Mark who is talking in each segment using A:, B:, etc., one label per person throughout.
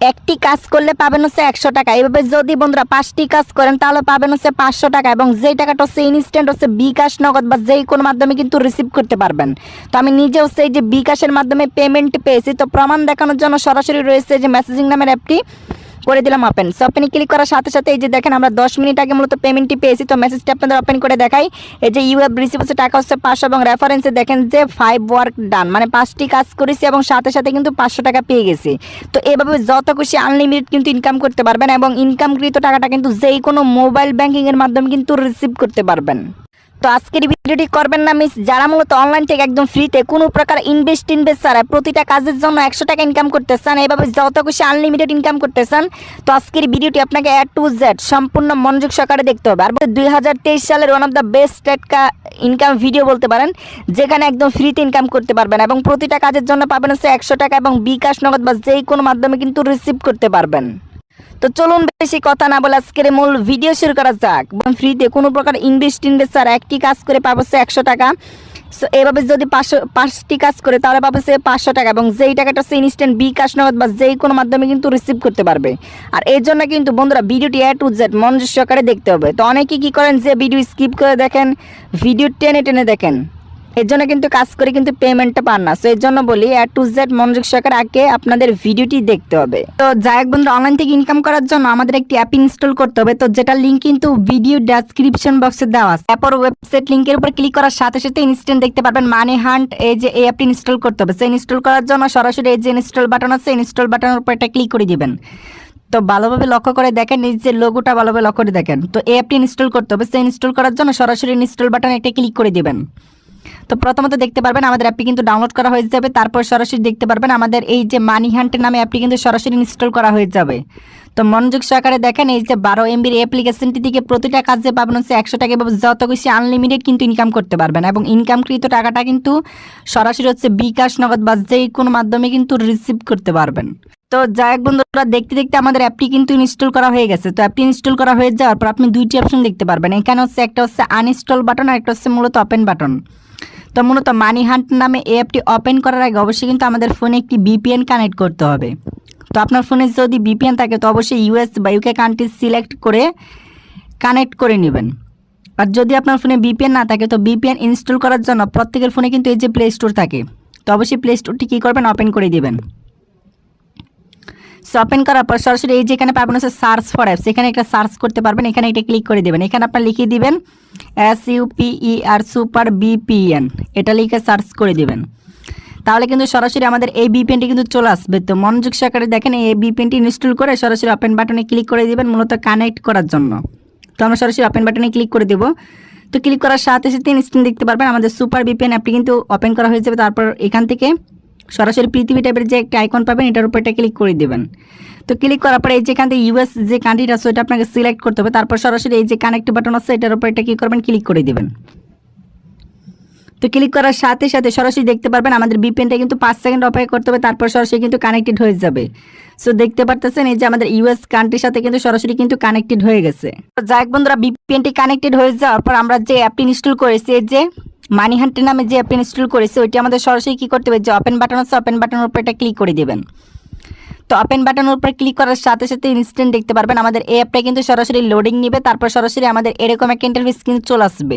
A: একটি কাজ করলে পাবেন হচ্ছে 100 টাকা। এইভাবে যদি বন্ধুরা 5টি কাজ করেন তাহলে পাবেন হচ্ছে 500 টাকা, এবং যেই টাকাটা হচ্ছে ইনস্ট্যান্ট হচ্ছে বিকাশ নগদ বা যেই কোনো মাধ্যমে কিন্তু রিসিভ করতে পারবেন। তো আমি নিজে হচ্ছে এই যে বিকাশের মাধ্যমে পেমেন্ট পেয়েছি, তো প্রমাণ দেখানোর জন্য সরাসরি রয়েছে যে মেসেজিং নামের অ্যাপটি করে দিলাম ওপেন। সো ওপেনে ক্লিক করার সাথে সাথে এই যে দেখেন আমরা 10 মিনিট আগে মূলত পেমেন্টটি পেয়েছি। তো মেসেজটা আপনাদের ওপেন করে দেখাই। এই যে ইউ হ্যাভ রিসিভ হচ্ছে টাকা হচ্ছে 500, এবং রেফারেন্সে দেখেন যে 5 ওয়ার্ক ডান, মানে 5টি কাজ করেছি এবং সাথে সাথে কিন্তু 500 টাকা পেয়ে গেছি। তো এভাবে যত খুশি আনলিমিটেড কিন্তু ইনকাম করতে পারবেন, এবং ইনকামকৃত টাকাটা কিন্তু যেই কোনো মোবাইল ব্যাংকিংয়ের মাধ্যমে কিন্তু রিসিভ করতে পারবেন। তো আজকের ভিডিওটি করবেন না মিস, যারা মূলত অনলাইন থেকে একদম ফ্রিতে কোনো প্রকার ইনভেস্ট ছাড়া প্রতিটা কাজের জন্য 100 টাকা ইনকাম করতে চান, এভাবে যত খুশি আনলিমিটেড ইনকাম করতে চান, তো আজকের ভিডিওটি আপনাকে A to Z সম্পূর্ণ মনোযোগ সহকারে দেখতে হবে। আর 2023 সালের one of the best income video বলতে পারেন, যেখানে একদম ফ্রিতে ইনকাম করতে পারবেন এবং প্রতিটা কাজের জন্য পাবেন হচ্ছে 100 টাকা, এবং বিকাশ নগদ বা যেই কোনো মাধ্যমে কিন্তু রিসিভ করতে পারবেন। তো চলুন বেশি কথা না বলে আজকের মূল ভিডিও শুরু করা যাক। ফ্রিতে কোনো প্রকার ইনভেস্ট ছাড়া একটি কাজ করে পাবো 100 টাকা। সো এভাবে যদি 5টি কাজ করে তাহলে পাবো 500 টাকা, এবং যেই টাকাটা হচ্ছে ইনস্ট্যান্ট বিকাশ নগদ বা যেই কোনো মাধ্যমে কিন্তু রিসিভ করতে পারবে। আর এর জন্য কিন্তু বন্ধুরা ভিডিওটি A to Z মনোযোগ সহকারে দেখতে হবে। তো অনেকেই কী করেন যে ভিডিও স্কিপ করে দেখেন, ভিডিও টেনে টেনে দেখেন, এর জন্য কিন্তু কাজ করে কিন্তু পেমেন্টটা পান না। সো এর জন্য বলি A to Z মনোযোগ সহকারে আগে আপনাদের ভিডিওটি দেখতে হবে। তো যাই হোক বন্ধুরা, অনলাইন থেকে ইনকাম করার জন্য আমাদের একটি অ্যাপ ইনস্টল করতে হবে। তো যেটা লিঙ্ক কিন্তু ভিডিও ডেসক্রিপশন বক্সে দেওয়া আছে। অ্যাপের ওয়েবসাইট লিঙ্কের উপর ক্লিক করার সাথে সাথে ইনস্ট্যান্ট দেখতে পারবেন মানি হান্ট, এই যে এই অ্যাপটি ইনস্টল করতে হবে। সো ইনস্টল করার জন্য সরাসরি এই যে ইনস্টল বাটন আছে, ইনস্টল বাটনের উপর একটা ক্লিক করে দিবেন। তো ভালোভাবে লক্ষ্য করে দেখেন, এই যে লোগোটা ভালোভাবে লক্ষ্য করে দেখেন। তো এই অ্যাপটি ইনস্টল করতে হবে। সো ইনস্টল করার জন্য সরাসরি ইনস্টল বাটনে একটা ক্লিক করে দিবেন। তো প্রথমত দেখতে পারবেন আমাদের অ্যাপটি কিন্তু ডাউনলোড করা হয়ে যাবে। তারপর সরাসরি দেখতে পারবেন আমাদের এই যে মানি হান্টের নামে অ্যাপটি কিন্তু সরাসরি ইনস্টল করা হয়ে যাবে। তো মনোযোগ সহকারে দেখেন, এই যে 12 MBর অ্যাপ্লিকেশনটি থেকে প্রতিটা কাজে পাবেন হচ্ছে 100 টাকা, এবং যত খুশি আনলিমিটেড কিন্তু ইনকাম করতে পারবেন, এবং ইনকামকৃত টাকাটা কিন্তু সরাসরি হচ্ছে বিকাশ নগদ বা যেই কোনো মাধ্যমে কিন্তু রিসিভ করতে পারবেন। তো যাই হোক বন্ধুরা, দেখতে দেখতে আমাদের অ্যাপটি কিন্তু ইনস্টল করা হয়ে গেছে। তো অ্যাপটি ইনস্টল করা হয়ে যাওয়ার পর আপনি দুইটি অপশন দেখতে পারবেন। এখানে হচ্ছে একটা হচ্ছে আনইনস্টল বাটন, আর একটা হচ্ছে মূলত ওপেন বাটন। তো মূলত মানি হান্ট নামে এই অ্যাপটি ওপেন করার আগে অবশ্যই কিন্তু আমাদের ফোনে একটি VPN কানেক্ট করতে হবে। তো আপনার ফোনে যদি VPN থাকে তো অবশ্যই US বা UK কান্ট্রি সিলেক্ট করে কানেক্ট করে নেবেন। আর যদি আপনার ফোনে VPN না থাকে তো VPN ইনস্টল করার জন্য প্রত্যেকের ফোনে কিন্তু এই যে প্লে স্টোর থাকে, তো অবশ্যই প্লে স্টোরটি কী করবেন, ওপেন করে দিবেন। সো ওপেন করার পর সরাসরি এই যে এখানে পাবেন হচ্ছে সার্চ ফর অ্যাপস, এখানে একটা সার্চ করতে পারবেন, এখানে একটা ক্লিক করে দেবেন। এখানে আপনার লিখে দিবেন SUPER সুপার VPN, এটা লিখে সার্চ করে দিবেন। তাহলে কিন্তু সরাসরি আমাদের এই VPNটি কিন্তু চলে আসবে। তো মনোযোগ সহকারে দেখেন, এই VPNটি ইনস্টল করে সরাসরি ওপেন বাটনে ক্লিক করে দিবেন মূলত কানেক্ট করার জন্য। তো আমরা সরাসরি ওপেন বাটনে ক্লিক করে দেবো। তো ক্লিক করার সাথে সাথে ইনস্ট্যান্ট দেখতে পারবেন আমাদের সুপার VPN অ্যাপটি কিন্তু ওপেন করা হয়ে যাবে। তারপর এখান থেকে সরাসরি পৃথিবী টাইপের যে একটা আইকন পাবেন, এটার উপর একটা ক্লিক করে দেবেন। তো ক্লিক করার পরে এই যেখান থেকে US যে কান্ট্রিটা আছে ওটা আপনাকে সিলেক্ট করতে হবে। তারপর সরাসরি এই যে কানেক্ট বাটন আছে এটার উপর একটা কী করবেন, ক্লিক করে দেবেন। তো ক্লিক করার সাথে সাথে সরাসরি দেখতে পারবেন আমাদের VPNটা কিন্তু 5 সেকেন্ড অপেক্ষা করতে হবে, তারপর সরাসরি কিন্তু কানেক্টেড হয়ে যাবে। সো দেখতে পারতেছেন এই যে আমাদের US কান্ট্রির সাথে কিন্তু সরাসরি কিন্তু কানেক্টেড হয়ে গেছে। তো যাই হোক বন্ধুরা, VPNটি কানেক্টেড হয়ে যাওয়ার পর আমরা যে অ্যাপটি ইনস্টল করেছি, এই যে মানি হান্টের নামে যে অ্যাপটি ইনস্টল করেছি ওইটি আমাদের সরাসরি কী করতে হবে, যে ওপেন বাটন আছে ওপেন বাটনের উপর একটা ক্লিক করে দেবেন। তো ওপেন বাটনের উপর ক্লিক করার সাথে সাথে ইনস্ট্যান্ট দেখতে পারবেন আমাদের এই অ্যাপটা কিন্তু সরাসরি লোডিং নেবে। তারপর সরাসরি আমাদের এরকম একটা ইন্টারফেস কিন্তু চলে আসবে।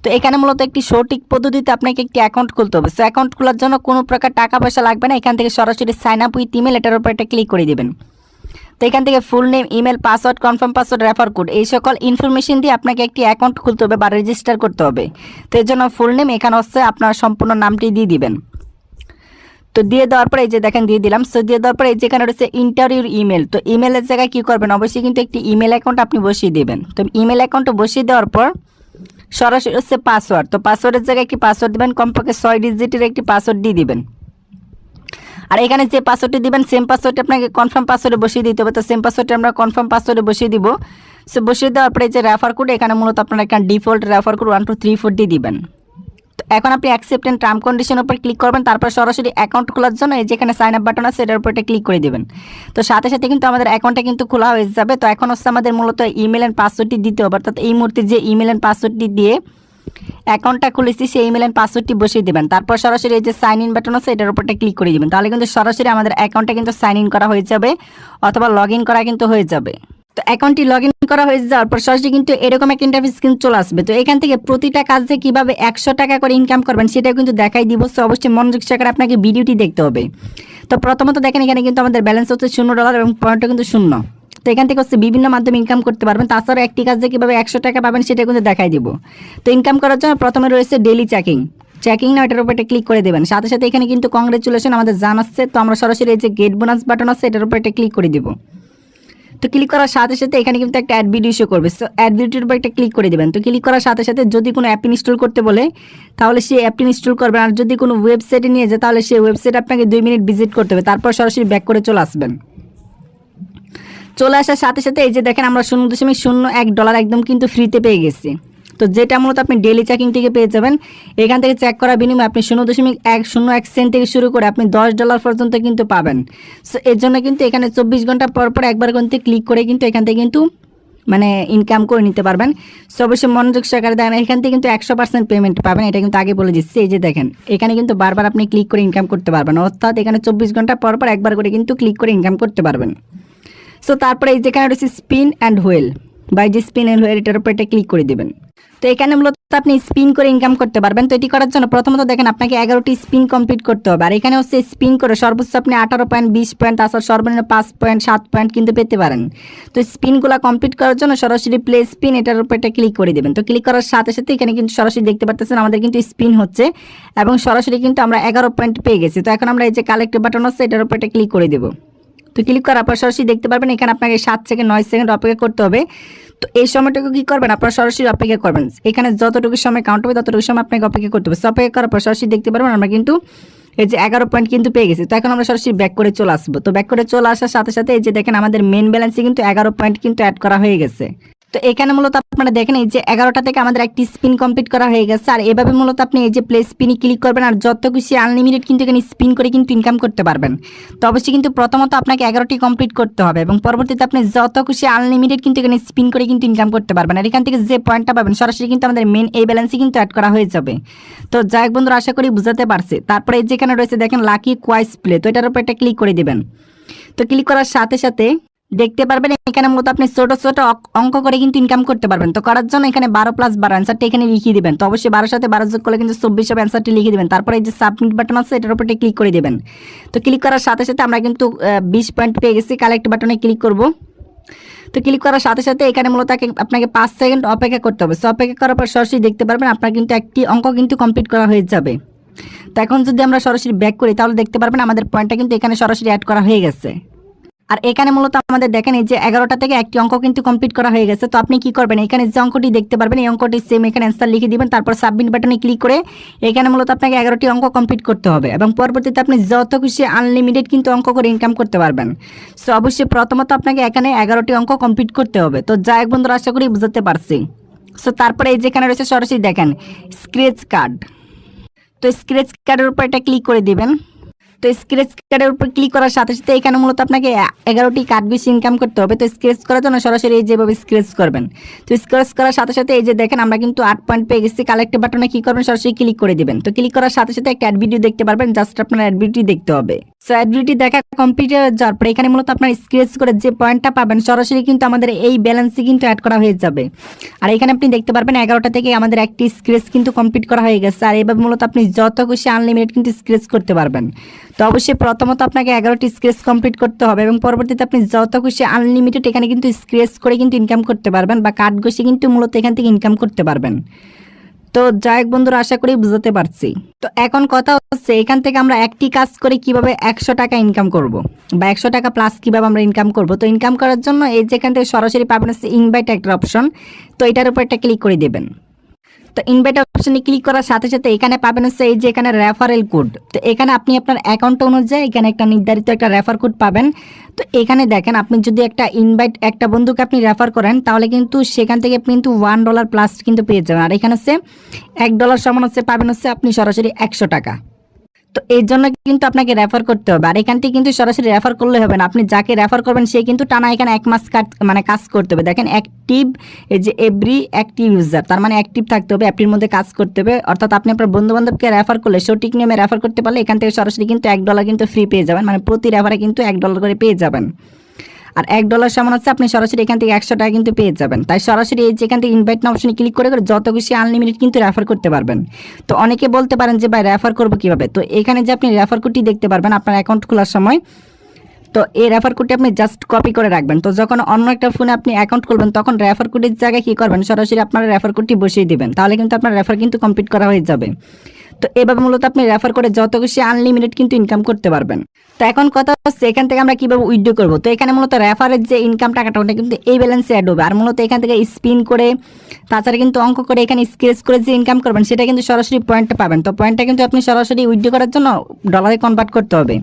A: তো এখানে মূলত একটি সঠিক পদ্ধতিতে আপনাকে একটি অ্যাকাউন্ট খুলতে হবে। সো অ্যাকাউন্ট খোলার জন্য কোনো প্রকার টাকা পয়সা লাগবে না। এখান থেকে সরাসরি সাইন আপ উইথ ইমেল, এটার উপর একটা ক্লিক করে দেবেন। তো এখান থেকে full name, email, password, confirm password, refer code, এই সকল ইনফরমেশন দিয়ে আপনাকে একটি অ্যাকাউন্ট খুলতে হবে বা রেজিস্টার করতে হবে। তো এর জন্য ফুল নেম এখানে হচ্ছে আপনার সম্পূর্ণ নামটি দিয়ে দিবেন। তো দিয়ে দেওয়ার পরে এই যে দেখেন দিয়ে দিলাম। সো দিয়ে দেওয়ার পরে এই যেখানে রয়েছে ইন্টারভিউর ইমেল, তো ইমেলের জায়গায় কী করবেন, অবশ্যই কিন্তু একটি ইমেল অ্যাকাউন্ট আপনি বসিয়ে দেবেন। তো ইমেল অ্যাকাউন্ট বসিয়ে দেওয়ার পর সরাসরি হচ্ছে পাসওয়ার্ড, তো পাসওয়ার্ডের জায়গায় একটি পাসওয়ার্ড দেবেন, কমপক্ষে 6 ডিজিটের একটি পাসওয়ার্ড দিয়ে দিবেন। আর এখানে যে পাসওয়ার্ডটি দিবেন সেম পাসওয়ার্ডটি আপনাকে কনফার্ম পাসওয়ার্ডে বসিয়ে দিতে হবে। তো সেম পাসওয়ার্ডটি আমরা কনফার্ম পাসওয়ার্ডে বসিয়ে দিব। সো বসিয়ে দেওয়ার পরে যে রেফার কোড, এখানে মূলত আপনারা এখানে ডিফল্ট রেফার কোড 1234 দিয়ে দিবেন। তো এখন আপনি অ্যাকসেপ্ট এন্ড টার্ম কন্ডিশনের উপর ক্লিক করবেন। তারপর সরাসরি অ্যাকাউন্ট খোলার জন্য এই যেখানে সাইন আপ বাটন আছে এটার উপর একটা ক্লিক করে দেবেন। তো সাথে সাথে কিন্তু আমাদের অ্যাকাউন্টটা কিন্তু খোলা হয়ে যাবে। তো এখন হচ্ছে আমাদের মূলত ইমেল অ্যান্ড পাসওয়ার্ডটি দিতে হবে, অর্থাৎ এই মুহূর্তে যে ইমেল অ্যান্ড পাসওয়ার্ডটি দিয়ে অ্যাকাউন্টটা খুলেছি সেই ইমেল এন্ড পাসওয়ার্ডটি বসিয়ে দেবেন। তারপর সরাসরি এই যে সাইন ইন বাটন আছে এটার উপরটা ক্লিক করে দিবেন। তাহলে কিন্তু সরাসরি আমাদের অ্যাকাউন্টটা কিন্তু সাইন ইন করা হয়ে যাবে অথবা লগ ইন করা কিন্তু হয়ে যাবে। তো অ্যাকাউন্টটি লগ ইন করা হয়ে যাওয়ার পর সরাসরি কিন্তু এরকম একটা ইন্টারফেস কিন্তু চলে আসবে। তো এখান থেকে প্রতিটা কাজে কিভাবে 100 টাকা করে ইনকাম করবেন সেটাও কিন্তু দেখাই দিব। সো অবশ্যই মনোযোগ সহকারে আপনাকে ভিডিওটি দেখতে হবে। তো প্রথমত দেখেন এখানে কিন্তু আমাদের ব্যালেন্স হচ্ছে $0 এবং পয়েন্টটা কিন্তু 0। তো এখান থেকে হচ্ছে বিভিন্ন মাধ্যমে ইনকাম করতে পারবেন। তাছাড়া একটি কাজে কীভাবে 100 টাকা পাবেন সেটা কিন্তু দেখাই দিব। তো ইনকাম করার জন্য প্রথমে রয়েছে ডেইলি চেকিং না এটার উপর একটা ক্লিক করে দেবেন। সাথে সাথে এখানে কিন্তু কংগ্রেচুলেশন আমাদের জানাচ্ছে। তো আমরা সরাসরি এই যে গেট বোনাস বাটন আছে এটার উপর একটা ক্লিক করে দিব। তো ক্লিক করার সাথে সাথে এখানে কিন্তু একটা অ্যাড ভিডিও শো করবে। সো অ্যাড ভিডিওর উপর একটা ক্লিক করে দেবেন। তো ক্লিক করার সাথে সাথে যদি কোনো অ্যাপ ইনস্টল করতে বলে তাহলে সেই অ্যাপটি ইনস্টল করবেন। আর যদি কোনো ওয়েবসাইটে নিয়ে যায় তাহলে সেই ওয়েবসাইট আপনাকে 2 মিনিট ভিজিট করতে হবে। তারপর সরাসরি ব্যাক করে চলে আসবেন। চলে আসার সাথে সাথে এই যে দেখেন আমরা $0.01 একদম কিন্তু ফ্রিতে পেয়ে গেছি। তো যেটা মূলত আপনি ডেইলি চেকিং থেকে পেয়ে যাবেন। এখান থেকে চেক করার বিনিময়ে আপনি 0.101 সেন্ট থেকে শুরু করে আপনি $10 পর্যন্ত কিন্তু পাবেন। সো এর জন্য কিন্তু এখানে 24 ঘন্টা পর পর একবার কিন্তু ক্লিক করে কিন্তু এখান থেকে কিন্তু মানে ইনকাম করে নিতে পারবেন। সো অবশ্যই মনোযোগ সহকারে দেখেন এখান থেকে কিন্তু 100% পেমেন্ট পাবেন। এটা কিন্তু আগে বলে দিচ্ছি। এই যে দেখেন এখানে কিন্তু বারবার আপনি ক্লিক করে ইনকাম করতে পারবেন, অর্থাৎ এখানে 24 ঘন্টা পর পর একবার করে কিন্তু ক্লিক করে ইনকাম করতে পারবেন। সো তারপরে এই যেখানে রয়েছে স্পিন অ্যান্ড হুইল বা যে স্পিন অ্যান্ড হুইল এটার উপর একটা ক্লিক করে দেবেন। তো এখানে মূলত আপনি স্পিন করে ইনকাম করতে পারবেন। তো এটি করার জন্য প্রথমত দেখেন আপনাকে 11টি স্পিন কমপ্লিট করতে হবে। আর এখানে হচ্ছে স্পিন করে সর্বোচ্চ আপনি 18 পয়েন্ট, 20 পয়েন্ট, তাছাড়া সর্বনিম্ন 5 পয়েন্ট, 7 পয়েন্ট কিন্তু পেতে পারেন। তো স্পিনগুলো কমপ্লিট করার জন্য সরাসরি প্লে স্পিন এটার উপর একটা ক্লিক করে দেবেন। তো ক্লিক করার সাথে সাথে এখানে কিন্তু সরাসরি দেখতে পাচ্ছেন আমাদের কিন্তু স্পিন হচ্ছে এবং সরাসরি কিন্তু আমরা 11 পয়েন্ট পেয়ে গেছি। তো এখন আমরা এই যে কালেক্ট বাটন আছে এটার উপর একটা ক্লিক করে দেবো। তো ক্লিক করার পর সরাসরি দেখতে পারবেন এখানে আপনাকে 7 সেকেন্ড 9 সেকেন্ড অপেক্ষা করতে হবে। তো এই সময়টুকু কী করবেন, আপনারা সরাসরি অপেক্ষা করবেন। এখানে যতটুকু সময় কাউন্ট হবে ততটুকু সময় আপনাকে অপেক্ষা করতে হবে। অপেক্ষা করার পর সরাসরি দেখতে পারবেন আমরা কিন্তু এই যে 11 পয়েন্ট কিন্তু পেয়ে গেছি। তো এখন আমরা সরাসরি ব্যাক করে চলে আসবো। তো ব্যাক করে চলে আসার সাথে সাথে এই যে দেখেন আমাদের মেন ব্যালেন্সে কিন্তু 11 পয়েন্ট কিন্তু অ্যাড করা হয়ে গেছে। তো এখানে মূলত আপনারা দেখেন এই যে 11টা থেকে আমাদের একটি স্পিন কমপ্লিট করা হয়ে গেছে। আর এভাবে মূলত আপনি এই যে প্লে স্পিনে ক্লিক করবেন আর যত খুশি আনলিমিটেড কিন্তু এখানে স্পিন করে কিন্তু ইনকাম করতে পারবেন। তো অবশ্যই কিন্তু প্রথমত আপনাকে 11টি কমপ্লিট করতে হবে এবং পরবর্তীতে আপনি যত খুশি আনলিমিটেড কিন্তু এখানে স্পিন করে কিন্তু ইনকাম করতে পারবেন। আর এখান থেকে যে পয়েন্টটা পাবেন সরাসরি কিন্তু আমাদের মেন এই ব্যালেন্সে কিন্তু অ্যাড করা হয়ে যাবে। তো যাই হোক বন্ধুরা, আশা করি বুঝাতে পারছি। তারপরে এই যেখানে রয়েছে দেখেন লাকি কোয়াইস প্লে, তো এটার উপর একটা ক্লিক করে দেবেন। তো ক্লিক করার সাথে সাথে দেখতে পারবেন এখানে মূলত আপনি ছোট ছোট অঙ্ক করে কিন্তু ইনকাম করতে পারবেন। তো করার জন্য এখানে 12+12 অ্যান্সারটা এখানে লিখিয়ে দিবেন। তো অবশ্যই 12 সাথে 12 যোগ করলে কিন্তু 24 হবে, অ্যান্সারটি লিখে দিবেন। তারপরে এই যে সাবমিট বাটন আছে এটার উপরে ক্লিক করে দেবেন। তো ক্লিক করার সাথে সাথে আমরা কিন্তু 20 পয়েন্ট পেয়ে গেছি। কালেক্ট বাটনে ক্লিক করব। তো ক্লিক করার সাথে সাথে এখানে মূলত আপনাকে 5 সেকেন্ড অপেক্ষা করতে হবে। সো অপেক্ষা করার পর সরাসরি দেখতে পারবেন আপনার কিন্তু একটি অঙ্ক কিন্তু কমপ্লিট করা হয়ে যাবে। তো এখন যদি আমরা সরাসরি ব্যাক করি তাহলে দেখতে পারবেন আমাদের পয়েন্টটা কিন্তু এখানে সরাসরি অ্যাড করা হয়ে গেছে। আর এখানে মূলত আমাদের দেখেন এই যে 11টা থেকে একটি অঙ্ক কিন্তু কমপ্লিট করা হয়ে গেছে। তো আপনি কি করবেন, এখানে যে অঙ্কটি দেখতে পারবেন এই অঙ্কটি সেম এখানে অ্যান্সার লিখে দিবেন। তারপর সাবমিট বাটনে ক্লিক করে এখানে মূলত আপনাকে 11টি অঙ্ক কমপ্লিট করতে হবে এবং পরবর্তীতে আপনি যত খুশি আনলিমিটেড কিন্তু অঙ্ক করে ইনকাম করতে পারবেন। সো অবশ্যই প্রথমত আপনাকে এখানে 11টি অঙ্ক কমপ্লিট করতে হবে। তো যাই হোক বন্ধুরা, আশা করি বুঝতে পারছি। সো তারপরে এই যেখানে রয়েছে সরাসরি দেখেন স্ক্র্যাচ কার্ড। তো স্ক্র্যাচ কার্ডের উপর এটা ক্লিক করে দিবেন। তো স্ক্র্যাচ কার্ডের উপর ক্লিক করার সাথে সাথে এখানে মূলত আপনাকে 11টি কার্ড বেশি ইনকাম করতে হবে। তো স্ক্র্যাচ করার জন্য সরাসরি এই যেভাবে স্ক্র্যাচ করবেন। তো স্ক্র্যাচ করার সাথে সাথে এই যে দেখেন আমরা কিন্তু 8 পয়েন্ট পেয়ে গেছি। কালেক্ট বাটনে কি করবেন, সরাসরি ক্লিক করে দিবেন। তো ক্লিক করার সাথে সাথে একটা অ্যাড ভিডিও দেখতে পারবেন। জাস্ট আপনার অ্যাড ভিডিওটি দেখতে হবে। সো অ্যাড ভিডিওটি দেখা কমপ্লিট হয়ে যাওয়ার পরে এখানে মূলত আপনার স্ক্র্যাচ করে যে পয়েন্টটা পাবেন সরাসরি কিন্তু আমাদের এই ব্যালেন্সে কিন্তু অ্যাড করা হয়ে যাবে। আর এখানে আপনি দেখতে পারবেন 11টা থেকে আমাদের একটি স্ক্র্যাচ কিন্তু কমপ্লিট করা হয়ে গেছে। আর এভাবে মূলত আপনি যত খুশি আনলিমিটেড কিন্তু স্ক্র্যাচ করতে পারবেন। তো অবশ্যই প্রথমত আপনাকে 11টি স্ক্র্যাচ কমপ্লিট করতে হবে এবং পরবর্তীতে আপনি যত খুশি আনলিমিটেড এখানে কিন্তু স্ক্র্যাচ করে কিন্তু ইনকাম করতে পারবেন বা কার্ড ঘষে কিন্তু মূলত এখান থেকে ইনকাম করতে পারবেন। তো যাই হোক বন্ধুরা, আশা করি বুঝতে পারছি। তো এখন কথা হচ্ছে এখান থেকে আমরা একটি কাজ করে কিভাবে 100 টাকা ইনকাম করব বা 100 টাকা প্লাস কিভাবে আমরা ইনকাম করব। তো ইনকাম করার জন্য এই যেখান থেকে সরাসরি পাবেন হচ্ছে ইনভাইট একটা অপশন। তো এটার উপর একটা ক্লিক করে দেবেন। তো ইনভাইট অপশনে ক্লিক করার সাথে সাথে এখানে পাবেন হচ্ছে এই যে এখানে রেফারেল কোড। তো এখানে আপনি আপনার অ্যাকাউন্ট অনুযায়ী এখানে একটা নির্ধারিত একটা রেফার কোড পাবেন। তো এখানে দেখেন আপনি যদি একটা বন্ধুকে আপনি রেফার করেন তাহলে কিন্তু সেখান থেকে আপনি কিন্তু $1 প্লাস কিন্তু পেয়ে যাবেন। আর এখানে হচ্ছে $1 সমান হচ্ছে পাবেন হচ্ছে আপনি সরাসরি 100 টাকা। তো এর জন্য কিন্তু আপনাকে রেফার করতে হবে। আর এখান থেকে কিন্তু সরাসরি রেফার করলে হবে না, আপনি যাকে রেফার করবেন সে কিন্তু টানা এখানে 1 মাস কাজ করতে হবে। দেখেন অ্যাক্টিভ, এই যে এভরি অ্যাক্টিভ ইউজার, তার মানে অ্যাক্টিভ থাকতে হবে, অ্যাপটির মধ্যে কাজ করতে হবে। অর্থাৎ আপনি আপনার বন্ধুবান্ধবকে রেফার করলে সঠিক নিয়মে রেফার করতে পারলে এখান থেকে সরাসরি কিন্তু $1 কিন্তু ফ্রি পেয়ে যাবেন, মানে প্রতি রেফারে কিন্তু $1 করে পেয়ে যাবেন। আর $1 সমান হচ্ছে আপনি সরাসরি এখান থেকে 100 টাকা কিন্তু পেয়ে যাবেন। তাই সরাসরি এই যে এখান থেকে ইনভাইট না অপশনে ক্লিক করে যত খুশি আনলিমিটেড কিন্তু রেফার করতে পারবেন। তো অনেকে বলতে পারেন যে ভাই রেফার করবো কীভাবে? তো এখানে যে আপনি রেফার কোডটি দেখতে পারবেন আপনার অ্যাকাউন্ট খোলার সময়, তো এই রেফার কোডটি আপনি জাস্ট কপি করে রাখবেন। তো যখন অন্য একটা ফোনে আপনি অ্যাকাউন্ট খুলবেন তখন রেফার কোডের জায়গায় কী করবেন, সরাসরি আপনার রেফার কোডটি বসিয়ে দিবেন, তাহলে কিন্তু আপনার রেফার কিন্তু কমপ্লিট করা হয়ে যাবে। তো এভাবে মূলত আপনি রেফার করে যত খুশি আনলিমিটেড কিন্তু ইনকাম করতে পারবেন। তো এখন কথা হচ্ছে এখান থেকে আমরা কীভাবে উইথড্র করবো। তো এখানে মূলত রেফারের যে ইনকাম টাকাটা ওটা কিন্তু এই ব্যালেন্সে অ্যাড হবে। আর মূলত এখান থেকে স্পিন করে তাছাড়া কিন্তু অঙ্ক করে এখানে স্ক্রেচ করে যে ইনকাম করবেন সেটা কিন্তু সরাসরি পয়েন্টটা পাবেন। তো পয়েন্টটা কিন্তু আপনি সরাসরি উইথড্র করার জন্য ডলারে কনভার্ট করতে হবে।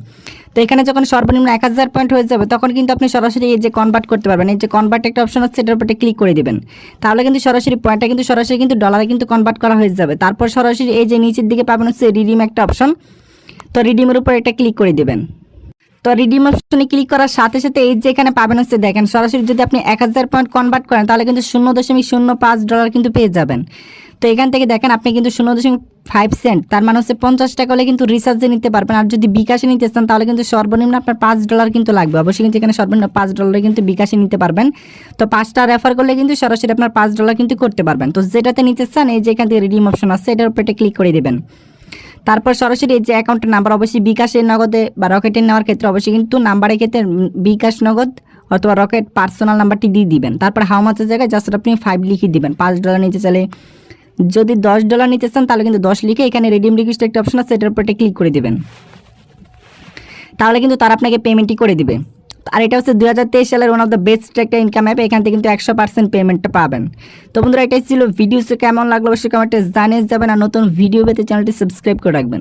A: তো এখানে যখন সর্বনিম্ন 1000 পয়েন্ট হয়ে যাবে তখন কিন্তু আপনি সরাসরি এই যে কনভার্ট করতে পারবেন। এই যে কনভার্ট একটা অপশন হচ্ছে এটার উপরে ক্লিক করে দিবেন, তাহলে কিন্তু সরাসরি পয়েন্টটা কিন্তু সরাসরি কিন্তু ডলারে কিন্তু কনভার্ট করা হয়ে যাবে। তারপর সরাসরি এই যে নিচের দিকে পাবেন হচ্ছে রিডিম একটা অপশন, তো রিডিমের উপর এটা ক্লিক করে দিবেন। তো রিডিম অপশনে ক্লিক করার সাথে সাথে এই যে এখানে পাবেন হচ্ছে দেখেন সরাসরি যদি আপনি 1000 পয়েন্ট কনভার্ট করেন তাহলে কিন্তু $0.05 কিন্তু পেয়ে যাবেন। তো এখান থেকে দেখেন আপনি কিন্তু 0.5 সেন্ট, তার মানে হচ্ছে 50 টাকা হলে কিন্তু রিচার্জে নিতে পারবেন। আর যদি বিকাশে নিতে চান তাহলে কিন্তু সর্বনিম্ন আপনার $5 কিন্তু লাগবে। অবশ্যই কিন্তু এখানে সর্বনিম্ন $5 কিন্তু বিকাশে নিতে পারবেন। তো 5টা রেফার করলে কিন্তু সরাসরি আপনার $5 কিন্তু করতে পারবেন। তো যেটাতে নিতে চান এই যে এখান থেকে রিডিম অপশন আছে এটার উপরে ক্লিক করে দেবেন। তারপর সরাসরি এই যে অ্যাকাউন্টের নাম্বার, অবশ্যই বিকাশের নগদে বা রকেটের নেওয়ার ক্ষেত্রে অবশ্যই কিন্তু নাম্বারের ক্ষেত্রে বিকাশ নগদ অথবা রকেট পার্সোনাল নাম্বারটি দিয়ে দিবেন। তারপর হাউ মাচের জায়গায় জাস্ট আপনি 5 লিখে দিবেন। $5 নিতে চাইলে, যদি $10 নিতে চান তাহলে কিন্তু 10 লিখে এখানে রিডিম রিকোয়েস্ট একটা অপশন আছে এটার উপরে ক্লিক করে দিবেন, তাহলে কিন্তু তারা আপনাকে পেমেন্টই করে দিবে। আর এটা হচ্ছে 2023 সালের ওয়ান অফ দ্য বেস্ট একটা ইনকাম অ্যাপ, এখান থেকে কিন্তু 100% পেমেন্টটা পাবেন। তো বন্ধুরা এটাই ছিল ভিডিও, কেমন লাগলো অবশ্যই কমেন্টে জানিয়ে যাবেন। আর নতুন ভিডিও পেতে চ্যানেলটি সাবস্ক্রাইব করে রাখবেন।